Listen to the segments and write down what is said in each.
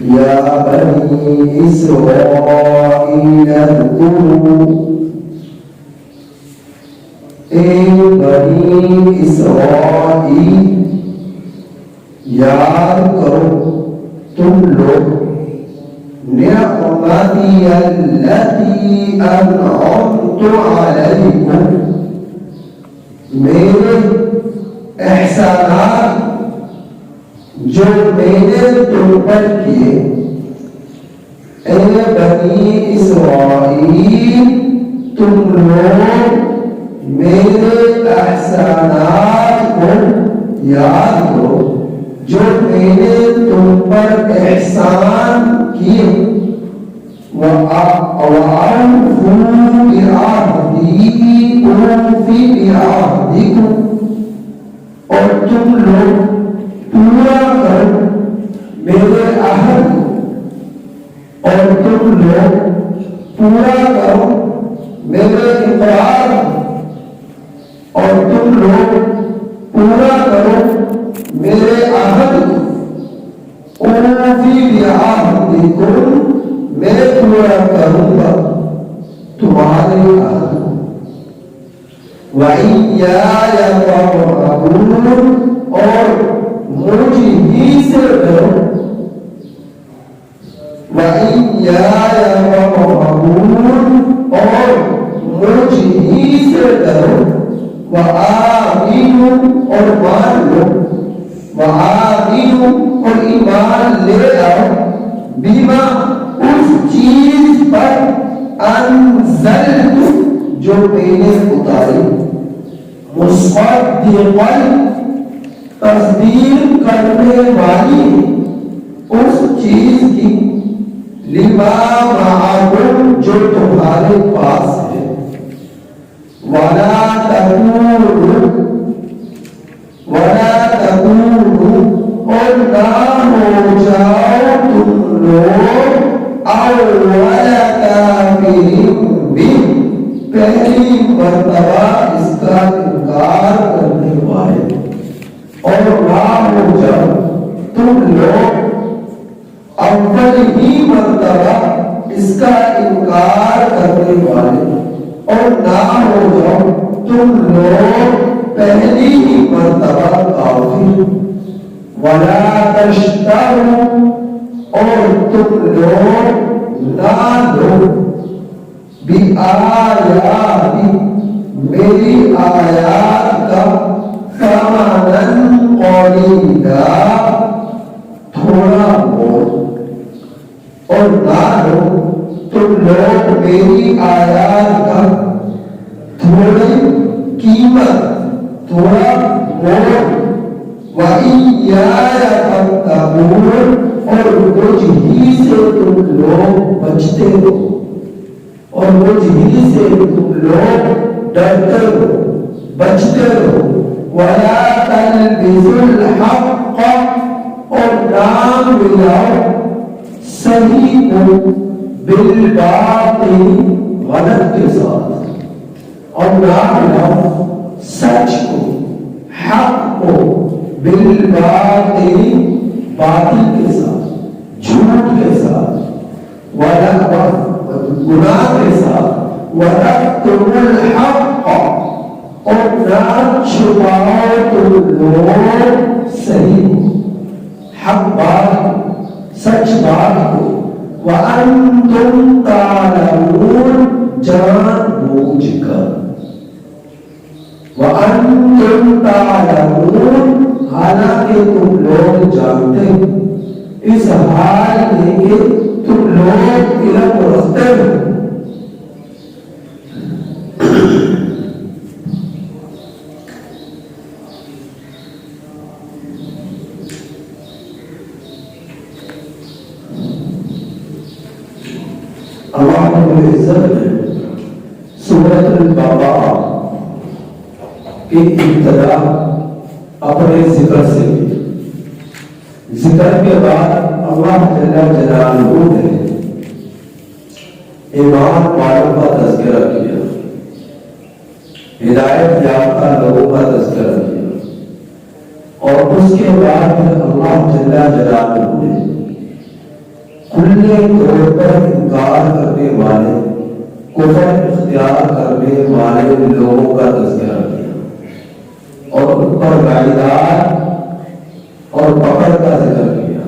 یا بنی اسرائیل اذکروا، اے بنی اسرائیل یاد کرو تم لوگ نعمتی التی انعمت علیکم، میرے احسانات جو میں نے تم پر کیے. اے بنی اسرائیل تم لوگ میرے احسانات کو یاد کرو جو میں نے تم پر احسان کیے. وَأَوْفُوا بِعَهْدِي أُوفِ بِعَهْدِكُمْ، اور تم لوگ پورا کرو میرے عہد کو، اور تم لوگ پورا کرو میرے اقرار کو، اور تم لوگ پورا کرو میرے عہد کو. اوفی بعہدکم، میں پورا کروں گا تمہارے عہد کو. وَإِيَّايَ فَارْهَبُونِ، اور مجھ ہی سے ڈرو. وَإِيَّايَ فَارْهَبُونِ، اور مجھ ہی سے ڈرو. وَآمِنُوا، اور مان لو. وَآمِنُوا، اور ایمان لے آؤ. بِمَا، اس چیز پر انزلت، جو میں نے اتاری. مصدقاً، تصدیق کرنے والی اس چیز کی. لما معکم، جو تمہارے پاس ہے. وَلَا تَكُونُوا، اور نہ ہو جاؤ تم لوگ اول کافر بہ، پہلی مرتبہ اس کا انکار کرنے والے. اور نہ ہو جاؤ تم لوگ اول ہی مرتبہ اس کا انکار کرنے والے. اور نہ ہو جاؤ تم لوگ پہلی ہی مرتبہ کافر. وَلَا تَشْتَرُوا، اور تم لوگ نہ لو بِآیَاتِ، میری آیات کا ثَمَنًا قَلِیلًا، تھوڑا مول. اور نہ لو تم لوگ میری آیات کا تھوڑی قیمت، تھوڑا مول. وَإِيَّايَ فَاتَّقُونِ، اور مجھ ہی سے تم لوگ بچتے ہو، اور مجھ ہی سے تم لوگ ڈرتے ہو، بچتے ہو. وَلَا تَلْبِسُوا الْحَقَّ، اور نام ملاؤ صحیح کو بالباطل، غلط کے ساتھ. اور نام ملاؤ سچ کو، حق کو بالباطل، باطل کے ساتھ، جھوٹ کے ساتھ، گناہ کے ساتھ. وَتَكْتُمُوا الْحَقَّ، اور نہ چھپاؤ تم لوگ صحیح حق بات، سچ بات کو. وَأَنْتُمْ تَعْلَمُونَ، جان بوجھ کر. وَأَنْتُمْ تَعْلَمُونَ، حالانکہ تم لوگ جانتے اس حال میں کہ تم لوگ علم رکھتے ہو. اللہ رب العزت نے سورۃ البقرہ کی ابتدا اپنے ذکر سے کی. ذکر کے بعد اللہ جل جلالہ نے ایمان والوں کا تذکرہ کیا، ہدایت یافتہ لوگوں کا تذکرہ کیا، اور اس کے بعد اللہ جل جلالہ نے کھلے طور پر انکار کرنے والے، کفر اختیار کرنے والے لوگوں کا تذکرہ کیا اور ان پر وعیدات اور پکڑ کا ذکر کیا،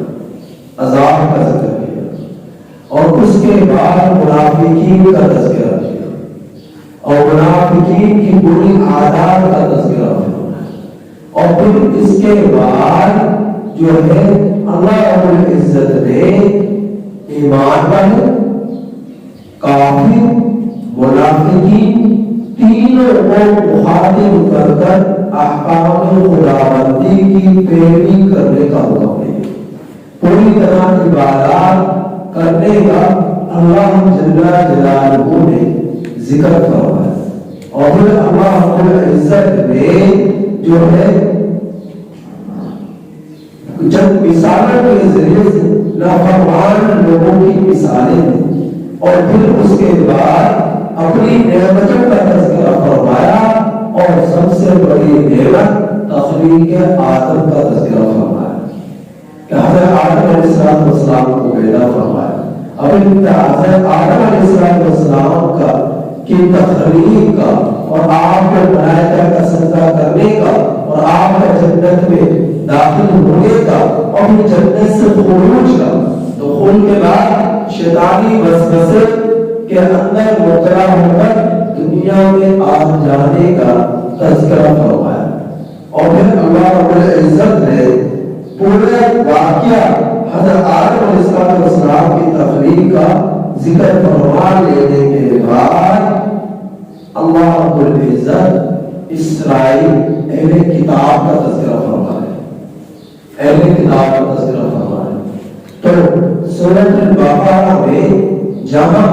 عذاب کا ذکر کیا، اور اس کے بعد منافقین کا تذکرہ کیا اور منافقین کی بری عادات کا تذکرہ کیا، اور پھر اس کے بعد جو ہے اللہ رب العزت نے ایمان والے، کافر، منافقین تینوں کو مخاطب کر کر احکام خداوندی کی پیروی کرنے کا حکم دیا، پوری طرح عبادات کرنے کا اللہ جل جلالہ نے ذکر فرمایا، اور پھر اللہ رب العزت نے جو ہے جب مثالوں کے ذریعے سے نافرمان لوگوں کی مثالیں دی، اور پھر اس کے بعد اپنی نعمتوں کا تذکرہ فرمایا، اور سب سے بڑی نعمت تخلیق آدم کا تذکرہ فرمایا کہ حضرت آدم علیہ السلام کو پیدا فرمایا۔ اب حضرت آدم علیہ السلام کا کی تخلیق کا اور آپ کو ملائکہ کا سجدہ کرنے کا اور آپ کا جنت میں داخل ہونے کا اور جنت سے خروج کا، دخول کے بعد شیطانی وسوسے کے اندر مبتلا ہو کر دنیا میں آ جانے کا تذکرہ فرمایا، اور پھر اللہ رب العزت نے پورے واقعہ حضرت آدم علیہ السلام کی تخلیق کا ذکر فرما لینے کے بعد اللہ رب العزت اسرائیل اہل کتاب کا تذکرہ فرما ہے، اہل کتاب کا تذکرہ فرما ہے۔ تو سورۃ البقرہ میں جہاں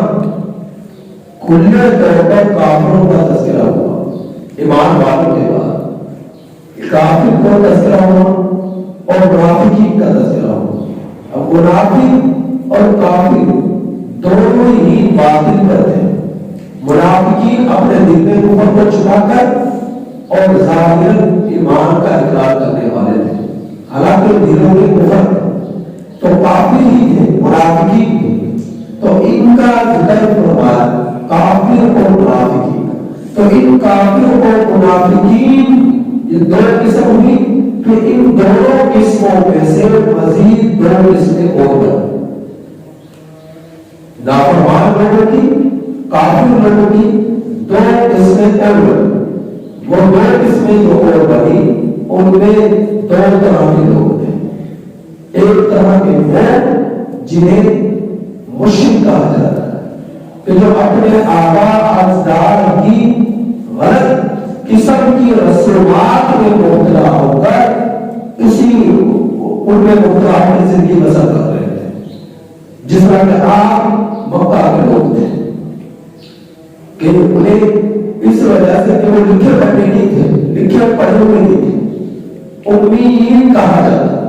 کھلے طور پر کافروں کا تذکرہ ہوا، ایمان والوں کے بعد کافر کو تذکرہ ہوا اور منافقین کا تذکرہ ہوا۔ اب منافق اور کافر دونوں ہی باطل کرتے ہیں، منافقین اپنے دل میں کفر کو چھپا کر اور ظاہر ایمان کا اقرار کرنے والے تھے، حالانکہ دلوں میں کفر ہے، تو کافر ہی تھے، منافقین تھے، تو ان کا ذکر فرمایا کافر اور منافقین، تو ان کافر اور منافقین یہ دو قسم ہوئی، پھر ان دونوں قسموں میں سے مزید دو قسمیں اور بنی، نافرمان لوگوں کی، کافر لوگوں کی دو قسمیں اور بنی۔ وہ دو قسمیں جو اور بنی ان میں دو طرح کے لوگ تھے، ایک طرح کے وہ جنہیں مشرک کہا جاتا ہے کہ جو اپنے آبا اجداد کی غلط قسم کی رسومات میں مبتلا ہو کر اسی ان میں مبتلا اپنی زندگی بسر کر رہے تھے، جس طرح کہ آپ مکہ کے لوگ تھے کہ انہیں اس وجہ سے کہ وہ لکھے پڑھے نہیں تھے، لکھے پڑھے ہوئے نہیں تھے، امیین کہا جاتا،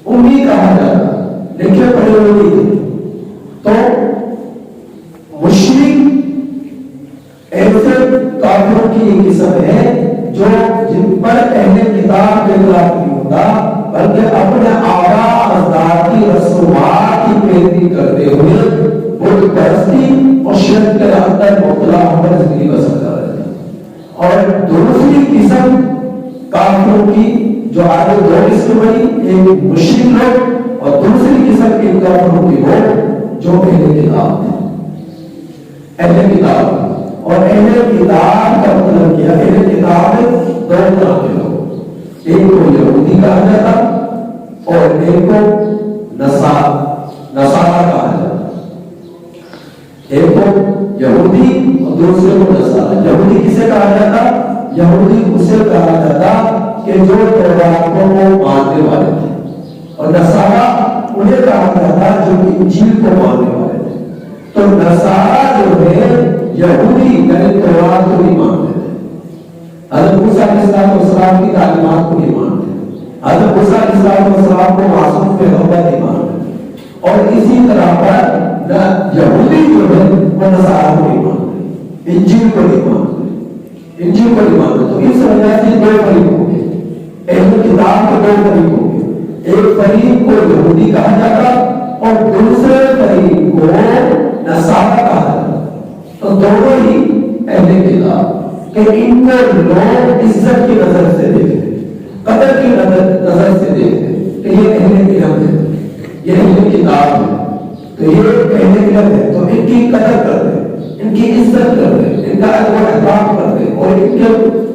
امی کہا جاتا، لکھے پڑھے ہوئے نہیں تھے، تو مشرک ایسے کافروں کی ایک قسم ہے جو جن پر اہل کتاب کے خلاف نہیں ہوتا بلکہ اپنے آبا اجداد کی رسومات کی پیروی کرتے ہوئے بت پرستی اور شرک کے اندر مبتلا ہو کر زندگی بسر کر رہے ہیں۔ اور دوسری قسم کافروں کی جو آگے دو قسم بنی، ایک مشرک لوگ اور دوسری قسم کے کافروں کی وہ جو اہل کتاب تھے، اہل کتاب، اور اہل کتاب کا مطلب کیا؟ اہل کتاب میں دو طرح کے لوگ، ایک کو یہودی کہا جاتا اور ایک کو نصارہ کہا جاتا، ایک کو یہودی اور دوسرے کو نصارہ۔ یہودی کسے کہا جاتا؟ یہودی اسے کہا جاتا کہ جو تورات کو ماننے والے تھے، اور نصارہ انہیں کہا جاتا جو انجیل کو ماننے والے تھے۔ تو نصارہ جو ہے یہودی یعنی تورات کو نہیں مانتے تھے، حضرت موسیٰ علیہ السلام کی تعلیمات کو نہیں مانتے، حضرت موسیٰ علیہ السلام کو معصوم پیغمبر نہیں مانتے، اور اسی طرح پر یہودی جو ہے وہ نصارہ کو نہیں مانتے، انجیل کو نہیں مانتے، انجیل کو نہیں مانتے۔ تو اس وجہ سے دو فریق ہو گئے، اہل کتاب کے دو فریق ہو گئے، ایک فریق کو یہودی کہا جاتا اور دوسرے کو نصارہ کہا جاتا ہے۔ تو دونوں ہی اہل کتاب کہ ان کو لوگ عزت کی نظر سے دیکھتے، قدر کی نظر سے دیکھتے کہ یہ اہل علم ہے، یہ اہل کتاب ہے، تو یہ اہل علم ہے، تو ان کی قدر کرتے، ان کی عزت کرتے، ان کا ادب و احترام کرتے، اور ان کے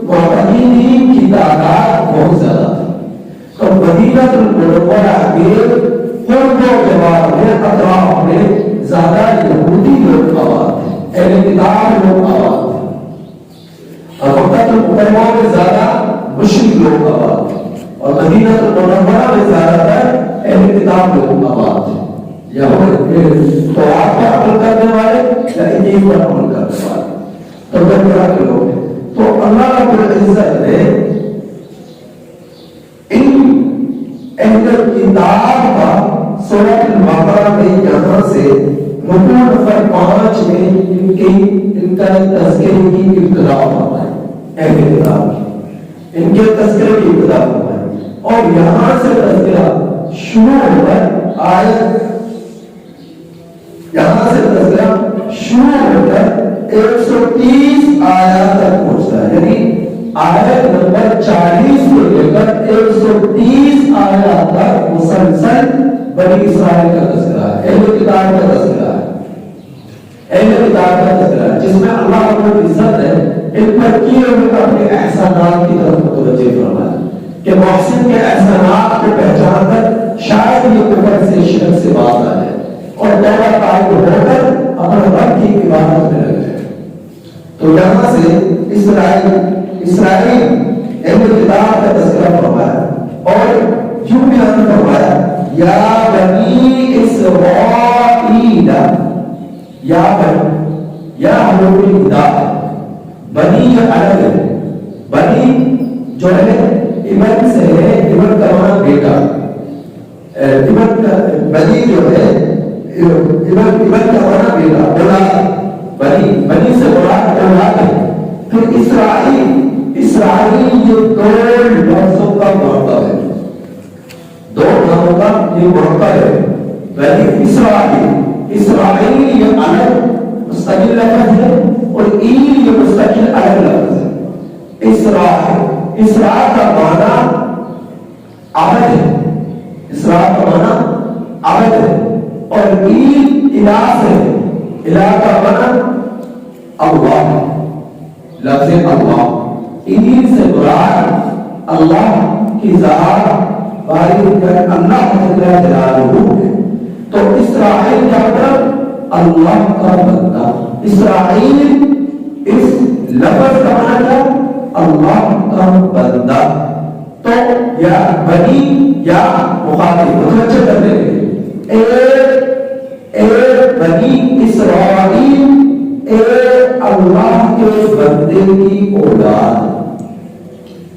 معتقدین کی تعداد بہت زیادہ تھی۔ تو مدینہ المنورہ کے قرب و جوار میں اطراف میں زیادہ یہودی لوگ آباد تھے، اہل کتاب لوگ آباد تھے، اور مکہ المکرمہ میں زیادہ مشرک لوگ آباد تھے، اور مدینہ المنورہ میں زیادہ تر اہل کتاب لوگ آباد تھے۔ یہاں تو آپ پر عمل کرنے والے یا انجیل پر عمل کرنے والے، تو دو طرح کے لوگ ہیں۔ تو اللہ رب العزت نے ان اہل کتاب کا سورۃ البقرہ میں یہاں سے رکوع نمبر 5 میں ان کا تذکرے کی ابتدا ہوا ہے، اہل کتاب کی ان کے تذکرے کی ابتدا ہوا ہے، اور یہاں سے تذکرہ شروع ہو کر یہاں سے تذکرہ شروع ہو کر 130 آیات تک پہنچتا ہے، یعنی آیت نمبر 40 سے لے کر 130 آیات تک مسلسل بنی اسرائیل کا تذکرہ ہے، اہل کتاب کا تذکرہ ہے، اہل کتاب کا تذکرہ ہے، جس میں اللہ رب العزت نے ان پر کیے ہوئے اپنے احسانات کی طرف متوجہ فرمایا کہ محسن کے احسانات کو پہچان کر شاید یہ کفر سے شرک سے باز آ جائے اور توبہ طائب ہو کر اپنے رب کی عبادت میں لگ جائے۔ تو یہاں سے اسرائیل اہل کتاب کا تذکرہ فرمایا اور یوں بیان فرمایا یا بنی اسرائیل، یا حروف النداء، بنی یا الگ ہے، بنی جو ہے ابن سے ہے، ابن کا معنی بیٹا، ابن کا بنی جو ہے ابن کا معنی بیٹا، اولاد، بنی سے مراد اولاد ہے۔ پھر اسرائیل یہ دو لفظوں کا مرکب ہے، دو ناموں کا یہ مرکب ہے، بنی اسرائیل یہ الگ مستقل لفظ ہے اور ایل یہ مستقل الگ لفظ ہے۔ اسراء کا معنی عبد ہے، اسراء کا معنی عبد ہے، اور ایل الہ سے، الہ کا معنی اللہ، لفظ اللہ، ایل سے مراد اللہ کی ذات باری اللہ جل جلالہ ہے۔ تو اسرائیل کا مطلب اللہ کا بندہ، اسرائیل اس لفظ کا معنی کیا؟ اللہ کا بندہ۔ تو یا بنی یا مخاطب متوجہ کرنے کے لیے اے بنی اسرائیل، اے اللہ کے بندے کی اولاد،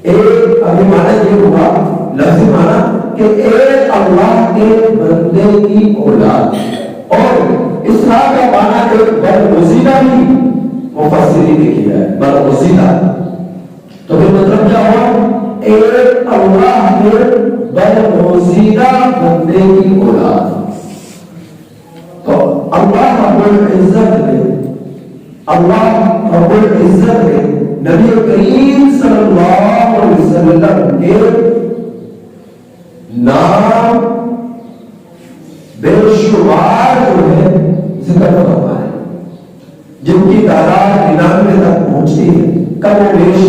اے ابھی معنی یہ ہوا لفظ معنی کہ اے اللہ کے بندے کی اولاد، اور اسراء کا معنی ایک برگزیدہ بھی مفسرین نے کیا ہے، برگزیدہ۔ تو پھر مطلب کیا ہوا؟ ایک اللہ کے برگزیدہ بندے کی اولاد۔ تو اللہ رب العزت نے نبی کریم صلی اللہ علیہ وسلم کے نام بے شمار جو ہے ذکر فرمایا ہے، جن کی تعداد 99 تک پہنچتی ہے، کم و بیش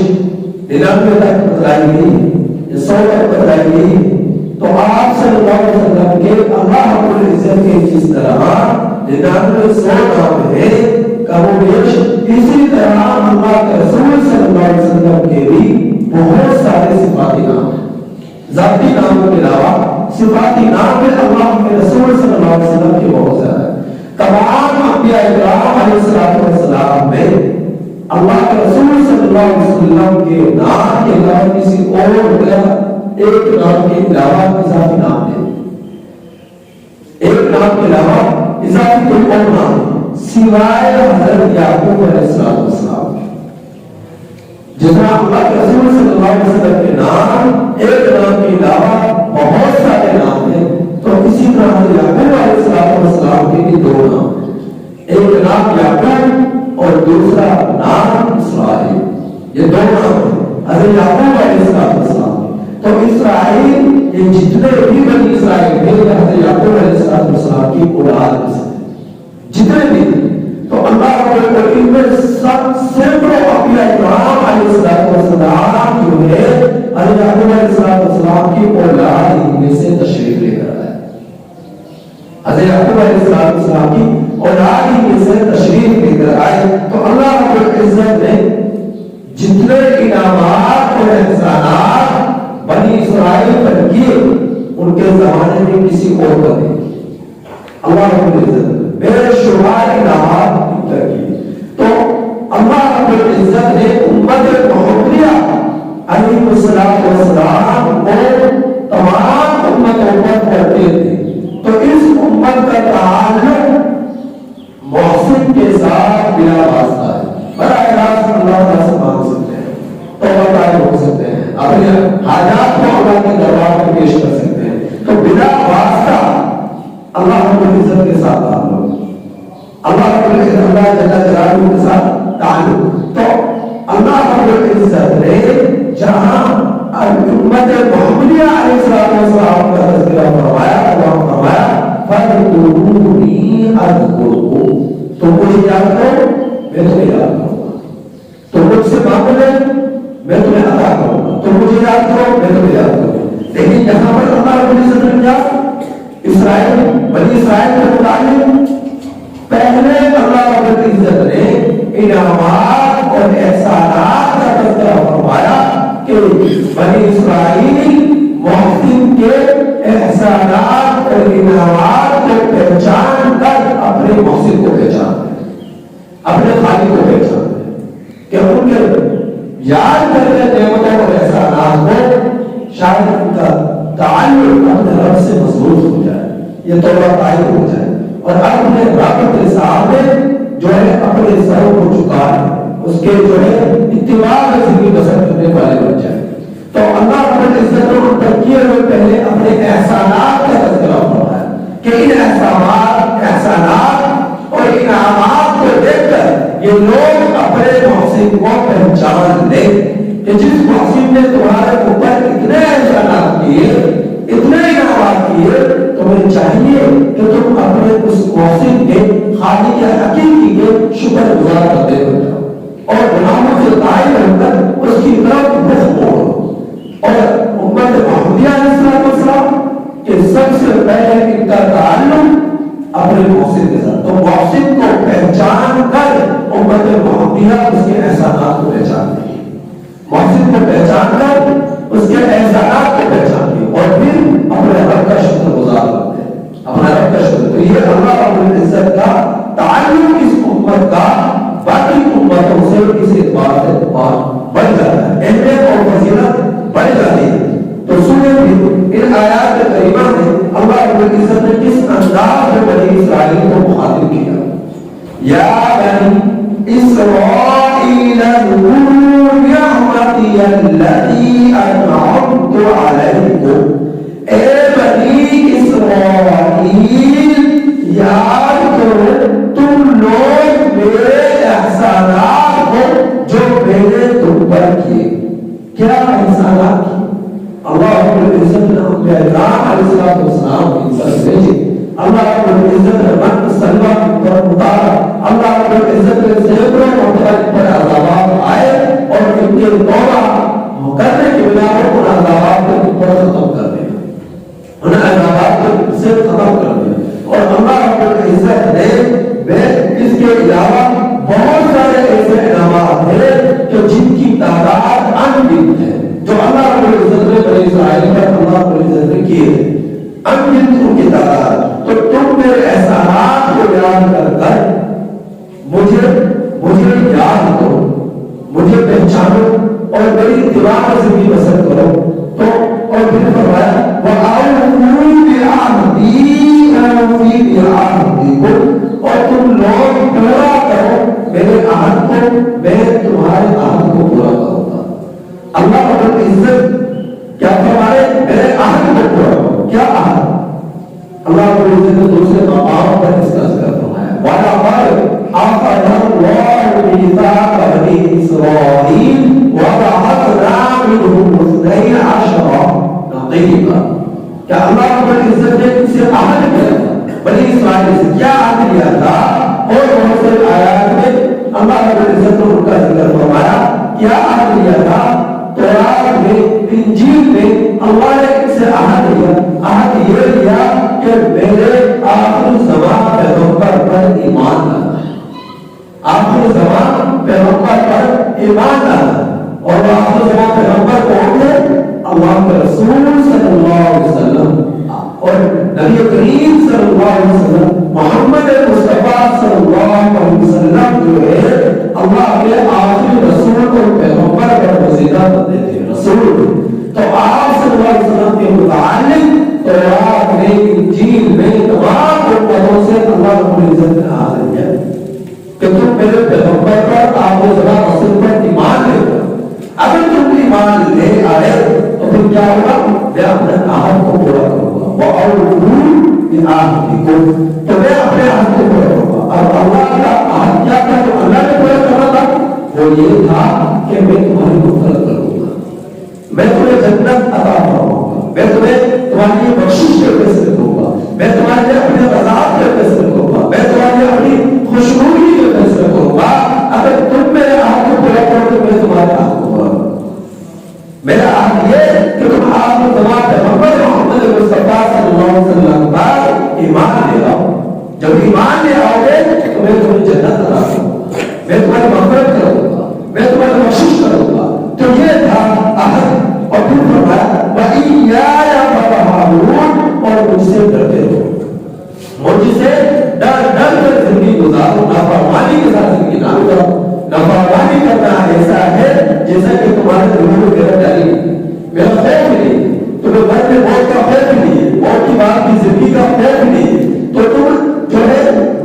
99 تک بتلائی گئی، 100 تک بتلائی گئی۔ تو آپ صلی اللہ علیہ وسلم کے اللہ رب العزت کے جس طرح 99 100 نام ہے، کم و بیش اسی طرح اللہ کے رسول صلی اللہ علیہ وسلم کے بھی بہت سارے صفاتی نام ہیں۔ ذاتی ناموں کے علاوہ صفاتی نام میں اللہ کے رسول صلی اللہ علیہ وسلم کے بہت زیادہ ہے۔ تمام انبیاء کرام علیہ السلام میں اللہ کے رسول صلی اللہ علیہ وسلم کے نام کے علاوہ کسی اور ایک نام کے علاوہ اضافی نام ہے، ایک نام کے علاوہ اضافی کوئی اور نام سوائے حضرت یعقوب علیہ السلام۔ جتنا اللہ کے رسول صلی اللہ علیہ وسلم کے نام ایک نام کے علاوہ بہت سارے نام ہیں، تو اسی طرح یعقوب علیہ السلام کے بھی 2 نام ایک نام یعقوب اور دوسرا نام اسرائیل، یہ دو نام ہیں حضرت یعقوب علیہ السلام۔ تو اسرائیل یہ جتنے بھی بنی اسرائیل تھے حضرت یعقوب علیہ السلام کی اولاد میں سے جتنے بھی، تو اللہ رب العالمین میں سب سینکڑوں انبیاء کرام علیہ السلام جو ہے حضرت یعقوب علیہ السلام کی اولاد میں سے تشریف لے کر آئے، حضرت یعقوب علیہ السلام کی اولاد میں سے تشریف لے کر آئے۔ تو اللہ رب العزت نے جتنے انعامات اور احسانات بنی اسرائیل پر کیے ان کے زمانے میں کسی اور پر نہیں، اللہ رب العزت بے شمار انعامات کیے۔ تو اللہ رب العزت نے امت محمدیہ علیہ السلام کو تمام امتوں پر کرتے تھے، تو اس امت کا تعلق محسن کے ساتھ بلا واسطہ ہے، براہ راست اللہ تعالیٰ سے مانگ سکتے ہیں، توبہ طائب ہو سکتے ہیں، اپنے حاجات کو اللہ کے دربار میں پیش کر سکتے ہیں، تو بلا واسطہ اللہ رب العزت کے ساتھ تعلق، اللہ رب العزت اللہ جل جلالہ کے ساتھ تعلق۔ تو اللہ رب العزت نے جہاں امت محمدیہ علیہ السلام کا تذکرہ فرمایا، اللہ فرمایا فَاذْكُرُونِي أَذْكُرْكُمْ، تم مجھے یاد کرو میں تمہیں یاد کروں گا، تم مجھ سے مانگو میں تمہیں عطا کروں گا، تم مجھے یاد کرو میں تمہیں یاد کروں گا۔ لیکن یہاں پر اللہ رب العزت نے کیا اسرائیل بنی اسرائیل کے متعلق پہلے اللہ رب العزت نے انعامات اور احسانات کا تذکرہ فرمایا کہ بنی اسرائیل محسن کے احسانات اور انعامات کو پہچان کر اپنے محسن کو پہچانتے ہیں، اپنے خالق کو پہچانتے ہیں، کہ ان کے یاد کرتے نعمتوں اور احسانات کو شاید ان کا تعلق اپنے رب سے مضبوط ہو جائے، یہ توبہ طائب ہو جائے، اور اپنے رب کے سامنے جو ہے اپنے سروں کو چکا ہے، اس کے جو ہے اتباع میں زندگی بسر کرنے والے بن جائے۔ تو اللہ رب العزت نے ان پر کیے ہوئے پہلے اپنے احسانات کا تذکرہ فرمایا کہ ان احسانات اور انعامات کو دیکھ کر یہ لوگ اپنے محسن کو پہچان لیں کہ جس محسن نے تمہارے اوپر اتنے احسانات کیے، اتنے انعامات کیے، تمہیں چاہیے کہ تم اپنے اس محسن کے خالق حقیقی کے شکر گزار کرتے ہو جاؤ اور گناہوں سے طائب ہو کر اس کی طرف رخ موڑو۔ اور امت محمدیہ علیہ السلام کے سب سے پہلے ان کا تعلق اپنے محسن کے ساتھ، تو محسن کو پہچان کر امت محمدیہ اس کے احسانات کو پہچانتی ہے، محسن کو پہچان کر اس کے احسانات کو پہچانتی ہے، اور پھر اپنے رب کا شکر گزار کرتے ہیں، اپنا رب کا شکر۔ تو یہ اللہ رب العزت کا تعلق اس امت کا باقی امتوں سے اس اعتبار سے بڑھ جاتا ہے، اہمیت اور فضیلت بڑھ جاتی ہے۔ تو سورہ ان آیات کریمہ میں اللہ رب العزت نے کس انداز میں بنی اسرائیل کو مخاطب کیا، یا بنی اسرائیل اذکروا نعمتی التی انعمت علیکم، اے بنی اسرائیل یاد کرو تم لوگ میرے احسانات کو جو میں نے تم پر کیے۔ کیا احسانات کی؟ اللہ رب العزت نے انبیاء کرام علیہ السلام کی طرف بھیجے، اللہ رب العزت نے من سلمہ پر اتارا، اللہ رب العزت نے سینکڑوں مختلف پر عذابات آئے اور ان کے توبہ کرنے کی بنا پر ان عذابات کو پر ختم کر دیا، ان عذابات کو سے ختم کر دیا۔ اور اللہ رب العزت نے اس کے علاوہ بہت سارے ایسے انعامات ہیں کہ جن کی تعداد انگنت ہے، جو اللہ رب العزت نے بنی اسرائیل پر اللہ رب العزت نے کیے ہیں، انگنت ان کی تعداد۔ تو تم میرے احسانات کو یاد کر کر مجھے یاد کرو، مجھے پہچانو اور میری اتباع میں زندگی بسر کرو۔ تو اور پھر فرمایا وَأَوْفُوا بِعَهْدِي أَوْفِ بِعَهْدِكُمْ، اور تم لوگ پورا کرو میرے عہد کو، میں تمہارے عہد کو پورا کروں گا۔ اللہ رب العزت کیا فرمائے؟ میرے عہد کو پورا کرو۔ کیا عہد؟ اللہ رب العزت نے دوسرے مقام پر اس کا ذکر فرمایا، وعدہ پر کیا عہد لیا تھا؟ تورات میں، انجیل میں اللہ نے ان سے عہد لیا، عہد یہ لیا کہ میرے آخر زمان پیغمبر پر ایمان لانا ہے، آخر زمان پیغمبر پر ایمان لانا ہے۔ اور آخر زمان پیغمبر کون ہے؟ اللہ کے رسول صلی اللہ علیہ وسلم، اور نبی کریم صلی اللہ علیہ وسلم محمد مصطفیٰ صلی اللہ علیہ وسلم جو ہے اللہ کے آخری رسول اور پیغمبر کا وسیلہ بنتے تھے، رسول۔ تو آپ صلی اللہ علیہ وسلم کے متعلق تورات میں، انجیل میں تمام امتوں سے اللہ رب العزت نے عہد لیا کہ تم میرے پیغمبر پر، آخری زمان رسول پر ایمان لے کر، اگر تم ایمان لے آئے تو پھر کیا ہوگا؟ میں اپنے عہد کو پورا کروں گا، وَأَوْفُوا بِعَهْدِكُمْ، تو میں اپنے عہد کو پورا کروں گا۔ اور اللہ کا عہد کیا تھا جو اللہ نے پورا کرنا تھا؟ وہ یہ تھا کہ میں تمہاری مغفرت کروں گا، میں تمہیں جنت عطا فرماؤں گا، میں تمہیں تمہاری لیے بخشش کے فیصلے کروں گا، میں تمہارے لیے اپنے عذاب کے فیصلے کروں گا، میں تمہارے لیے اپنی خوشنودی کے فیصلے کروں گا۔ اگر تم میرے عہد کو پورا کرو تو میں تمہارے عہد کو پورا کروں گا۔ میرا عہد یہ کہ تم آپ تمام پیغمبر محمد مصطفیٰ صلی اللہ علیہ وسلم پر ایمان لے آؤ، جب ایمان لے آؤ گے تو میں تمہیں جنت عطا کروں گا، میں تمہاری مغفرت کروں گا، میں تمہاری بخشش کروں گا۔ تو یہ تھا عہد۔ اور پھر فرمایا وَإِيَّايَ فَارْهَبُونِ، اور مجھ سے ڈرتے ہو، مجھ سے ڈر کر زندگی گزارو، نافرمانی کے ساتھ زندگی نہ گزارو۔ نافرمانی کرنا ایسا ہے جیسا کہ تمہارے دلوں میں میرا ڈر ہی، میرا خوف نہیں، تمہیں گھر میں موت کا خوف نہیں، موت کی بات کی زندگی کا خوف نہیں، تو تم جو ہے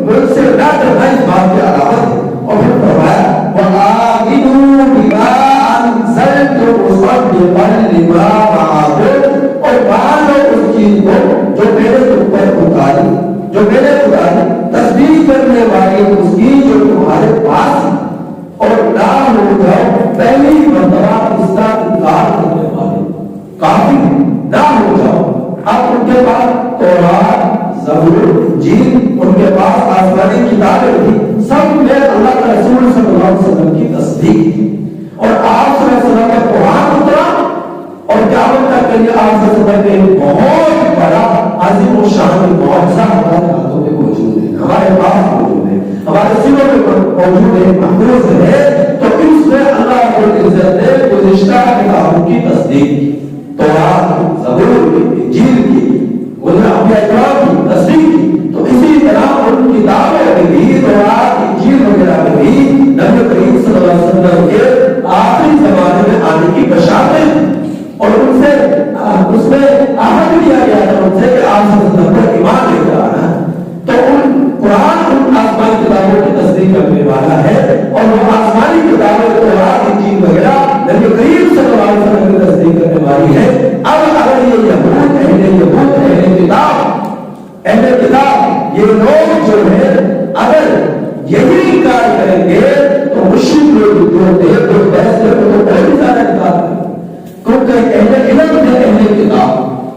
مجھ سے نہ ڈرنا اس بات کی علامت ہے۔ اور پھر فرمایا وَآمِنُوا بِمَا أَنزَلْتُ مُصَدِّقًا لِمَا مَعَكُمْ، اور مانو اس چیز کو جو میرے اوپر اتاری، جو میرے اتاری، تصدیق کرنے والی اس کی جو تمہارے پاس ہے، اور نہ ہو جاؤ پہلی مرتبہ اس کا انکار کرنے والے، کافی نہ ہو جاؤ۔ اب ان کے پاس تورات، زبور، انجیل، ان کے پاس آسمانی کتابیں تھی، سب میں اللہ کے رسول صلی اللہ علیہ وسلم کی تصدیق تھی، اور آپ صلی اللہ علیہ وسلم کا قرآن اترا، اور قیامت تک کے لیے آپ صلی اللہ علیہ وسلم کا بہت بڑا عظیم و شان معجزہ ہمارے ہاتھوں میں موجود ہے، ہمارے پاس موجود ہے، ہمارے سینوں میں موجود ہے، محفوظ ہے۔ تو اس میں اللہ رب العزت نے گزشتہ کتابوں کی تصدیق کی، تورات کی، زبور کی، انجیل کی، گزشتہ انبیاء کرام کی تصدیق کی۔ تو اسی طرح ان کتابوں میں بھی، تورات، انجیل وغیرہ میں بھی نبی کریم صلی اللہ علیہ وسلم کے آخری زمانے میں آنے کی بشارتیں، اور ان سے اس میں عہد کیا گیا تھا ان سے کہ آپ صلی اللہ علیہ وسلم پر ایمان لے کر آنا۔ تو ان قرآن ان آسمانی کتابوں کی تصدیق کرنے والا ہے، اور وہ آسمانی کتابیں تورات، انجیل وغیرہ نبی کریم صلی اللہ علیہ وسلم کی تصدیق کرنے والی ہے۔ اب اگر یہ یہود، اہل کتاب، یہ لوگ جو ہے اگر یہی انکار کریں گے تو مشرک لوگ جو ہوتے ہیں وہ فیصلے کو تو بہت ہی زیادہ انکار کریں گے، کیونکہ اہل علم ہے، اہل کتاب،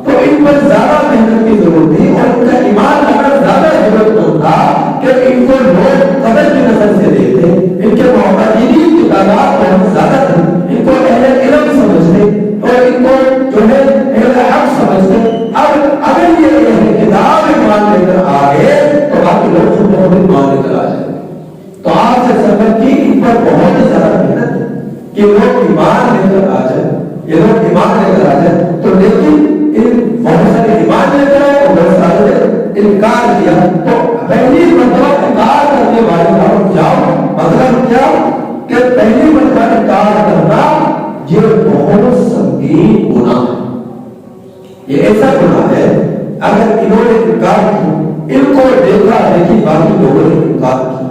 تو ان پر زیادہ محنت کی ضرورت تھی، اور ان کا ایمان لانا زیادہ ضرورت تھا کہ ان کو لوگ قدر کی نظر سے دیکھتے، ان کے معتقدین کی تعداد بہت زیادہ تھی، ان کو اہل علم سمجھتے اور ان کو جو ہے اہل حق سمجھتے۔ اب اگر یہ اہل کتاب ایمان لے کر آئے تو باقی لوگ خود بخود ایمان لے کر آ جائیں۔ تو آپ سے سبب کی ان پر بہت زیادہ محنت ہے کہ لوگ ایمان لے کر آ جائیں، یہ لوگ ایمان لے کر آ جائیں۔ تو لیکن بہت سارے ایمان لے کر آئے اور بہت سارے نے انکار کیا۔ تو پہلی مرتبہ انکار کرنے والے کا جاؤ، مطلب کیا کہ پہلی مرتبہ انکار کرنا یہ بہت سنگین گناہ ہے، یہ ایسا گناہ ہے اگر انہوں نے انکار کی، ان کو دیکھا دیکھی باقی لوگوں نے انکار کیا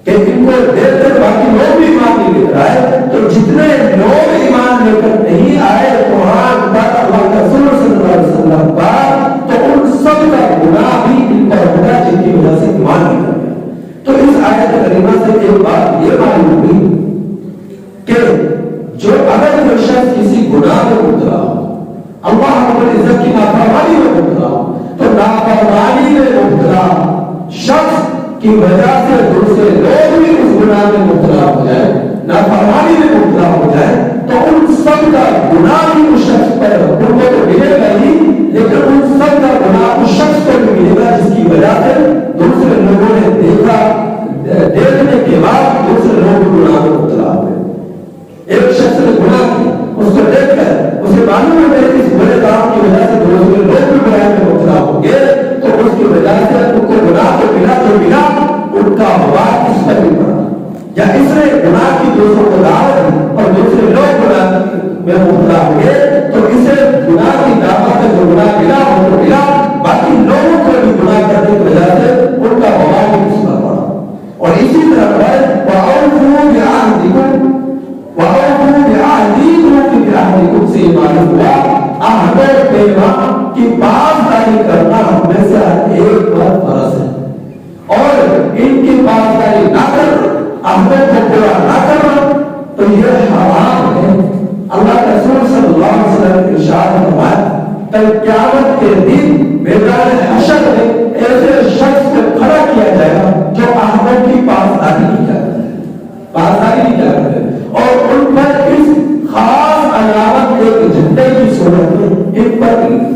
کہ ان کو دیکھ کر باقی لوگ بھی ایمان نہیں لے کر آئے، تو جتنے لوگ ایمان لے کر نہیں آئے قرآن پر، اللہ کے رسول صلی اللہ علیہ وسلم پر، تو ان سب کا گناہ بھی ان پر ہوگا جن کی وجہ سے ایمان نہیں کر گئے۔ تو اس آیت کریمہ سے ایک بات یہ معلوم ہوئی کہ جو اگر کوئی شخص کسی گناہ میں مبتلا ہو، اللہ رب العزت کی نافرمانی میں مبتلا ہو، تو نافرمانی میں مبتلا شخص کی وجہ سے دوسرے لوگ بھی اس گناہ میں مبتلا ہو جائے، نہ نافرمانی میں مبتلا ہو جائے تو ان سب کا گناہ بھی اس شخص پر ان کو تو ملے گا ہی، لیکن ان سب کا گناہ اس شخص پر بھی ملے گا جس کی وجہ سے دوسرے لوگوں نے دیکھا، دیکھنے کے بعد دوسرے لوگ گناہ میں مبتلا ہوئے۔ ایک شخص نے گناہ کیا، اس کو دیکھ کر اسے معلوم ہے کہ اس برے کام کی وجہ سے دوسرے لوگ بھی برائی میں مبتلا ہوں گے، تو اس کی وجہ سے ان کو گناہ تو ملا تو ملا، ان کا وبال اس پر بھی پڑا۔ یا اس نے گناہ کی دوسروں کو دعوت اور دوسرے لوگ گناہ میں مبتلا ہوئے تو اسے گناہ کی دعوت جو گناہ ملا وہ تو ملا، باقی لوگوں کو بھی گناہ کرنے کی وجہ سے ان کا وبال بھی اس پر پڑا۔ اور اسی طرح ہے وَأَوْفُوا بِعَهْدِكُمْ وَأَوْفُوا بِعَهْدِكُمْ بِعَهْدِكُمْ سے معلوم ہوا عہد و پیمان کی پاسداری کرنا ہمیشہ ایک بار فرض ہے، اور ان کی پاسداری نہ کرنا، عہد کو پورا نہ کرنا تو یہ حرام ہے۔ اللہ کے رسول صلی اللہ علیہ وسلم ارشاد فرمایا کل قیامت کے دن میدان حشر میں ایسے شخص کو کھڑا کیا جائے گا جو عہد کی پاسداری نہیں کرتا، پاسداری نہیں کرتے، اور ان پر اس خاص علامت ایک جھنڈے کی صورت میں ان پر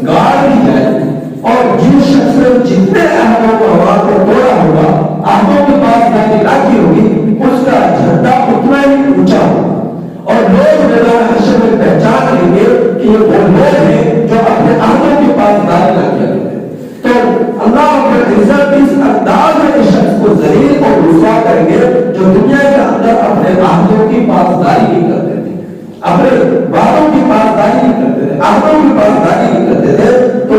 گاڑ دی جائے گی، اور جن شخص نے جتنے عہدوں کو ہوا کو توڑا ہوگا، عہدوں کی پاسداری نہ کی ہوگی، اس کا جھنڈا اتنا ہی اونچا ہوگا، اور لوگ میدان حشر میں پہچان لیں گے کہ یہ وہ لوگ ہیں جو اپنے عہدوں کی پاسداری نہ کیا کرتے۔ تو اللہ رب العزت اس انداز میں اس شخص کو ذلیل اور رسوا کریں گے جو دنیا کے اندر اپنے عہدوں کی پاسداری نہیں کرتے تھے، اپنے وعدوں کی پاسداری نہیں کرتے تھے، عہدوں کی پاسداری نہیں کرتے تھے، تو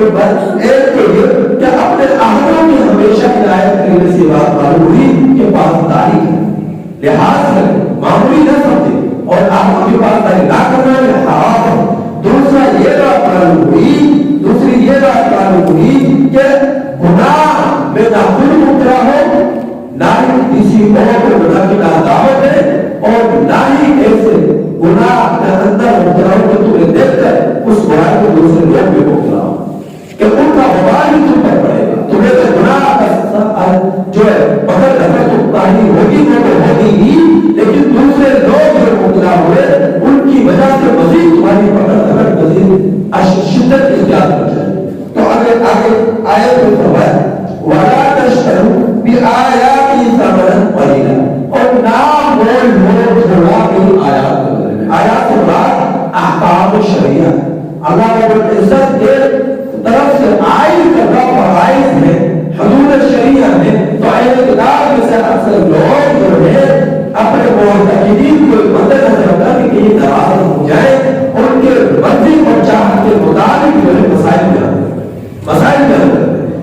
ایک تو یہ کہ اپنے عہدوں کی ہمیشہ عنایت کرنے سے بات معلوم ہوئی کہ پاسداری کریں، لحاظ کریں، معمولی نہ سمجھیں، اور عہدوں کی پاسداری نہ کرنا یہ حرام ہے۔ دوسرا یہ بات معلوم ہوئی، دوسری یہ بات معلوم ہوئی کہ گناہ میں نہ خود مبتلا ہو، نہ ہی کسی اور کو گناہ کی دعوت ہے، اور نہ ہی ایسے گناہ کے اندر مبتلا ہو کہ تمہیں دیکھ کر اس برائی کو دوسرے لوگ بھی مبتلا ہو، کہ ان کا وبال بھی تم پر پڑے گا، تمہیں تو گناہ کا جو ہے پکڑ رکھے تو کہانی ہوگی وہ تو ہوگی ہی، لیکن دوسرے لوگ جو مبتلا ہوئے ان کی وجہ سے مزید تمہاری پکڑ رکھ مزید شدت اختیار کر جائے۔ تو آگے آیت میں فرمایا وَلَا تَشْتَرُوا بِآيَاتِي ثَمَنًا قَلِيلًا، اور نہ مول تھوڑا بھی آیات کے بارے میں۔ آیات سے مراد احکام شریعہ، اللہ رب العزت کے طرف سے عائد کردہ فرائض ہے، حدود شریعہ ہے۔ تو اہل کتاب میں سے اکثر لوگ جو ہے اپنے معتقدین کو مد نظر رکھ کے یہ دراز ہو جائے، ان کے مرضی اور چاہت کے مطابق جو ہے مسائل بیان کرتے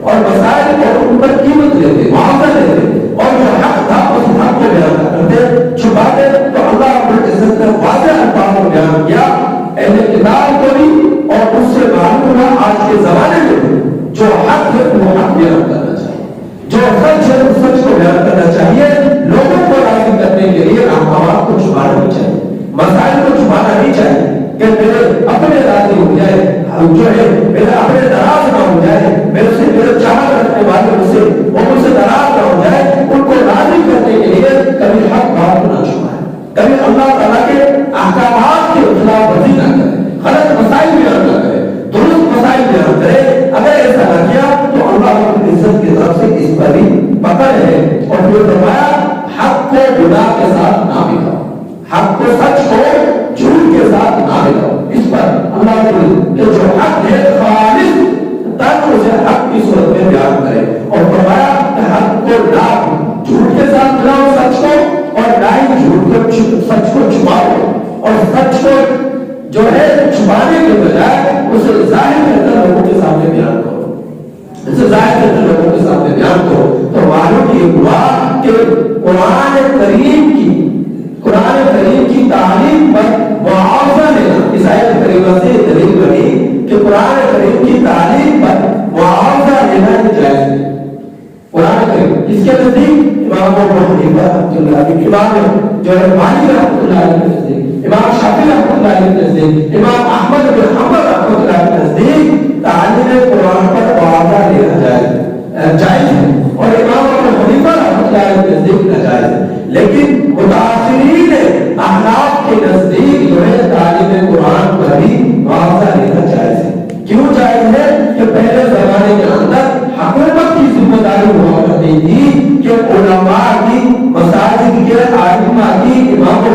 اور مسائل کو ان پر قیمت لیتے، معاوضہ لیتے، اور جو حق تھا اس حق کو بیان کرتے، چھپاتے۔ تو اللہ رب العزت نے واضح الفاظ میں بیان کیا اہل کتاب کو بھی، اور اس سے معلوم ہوا آج کے زمانے میں جو حق ہے وہ حق بیان کرنا چاہیے، جو سچ ہے اس سچ کو بیان کرنا چاہیے، لوگوں کو راضی کرنے کے لیے احکامات کو چھپانا نہیں چاہیے، مسائل کو چھپانا نہیں چاہیے کہ میرے اپنے راضی ہو جائے، جو ہے میرے اپنے ناراض نہ ہو جائے، میرے سے میرے چاہت رکھنے والے مجھ سے وہ مجھ سے ناراض نہ ہو جائے، ان کو راضی کرنے کے لیے کبھی حق بات کو نہ چھپائے، کبھی اللہ تعالیٰ کے احکامات کے خلاف ورزی نہ کرے، غلط مسائل بیان نہ کرے، درست مسائل بیان کرے۔ اگر ایسا نہ کیا تو اللہ رب العزت کی طرف سے اس پر بھی پکڑ ہے، اور پھر فرمایا حق کو گناہ کے ساتھ نہ ملاؤ، حق کو سچ کو جھوٹ کے ساتھ نہ ملاؤ۔ اس پر اللہ نے کہ جو حق ہے خالص تک اسے حق کی صورت میں بیان کرے، اور فرمایا کہ حق کو نہ جھوٹ کے ساتھ ملاؤ سچ کو، اور نہ ہی جھوٹ کو سچ کو چھپاؤ، اور سچ کو جو ہے چھپانے کے بجائے اسے ظاہر کر کر لوگوں کے سامنے بیان کرو، اسے ظاہر کر کر لوگوں کے سامنے بیان کرو۔ تو معلوم یہ ہوا کہ قرآن کریم کی تعلیم پر معاوضہ لینا، اس آیت کریمہ سے دلیل بنی کہ قرآن کریم کی تعلیم پر معاوضہ لینا جائز ہے۔ قرآن کریم کس کے نزدیک؟ امام ابو حنیفہ رحمۃ اللہ علیہ، امام جو ہے مالک رحمۃ اللہ علیہ کے نزدیک، امام شافعی رحمۃ اللہ علیہ کے نزدیک، امام احمد بن حنبل رحمۃ اللہ علیہ کے نزدیک تعلیم قرآن پر معاوضہ لینا جائز ہے، اور امام ابو حنیفہ رحمۃ اللہ علیہ کے نزدیک ناجائز ہے۔ لیکن متاثرین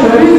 24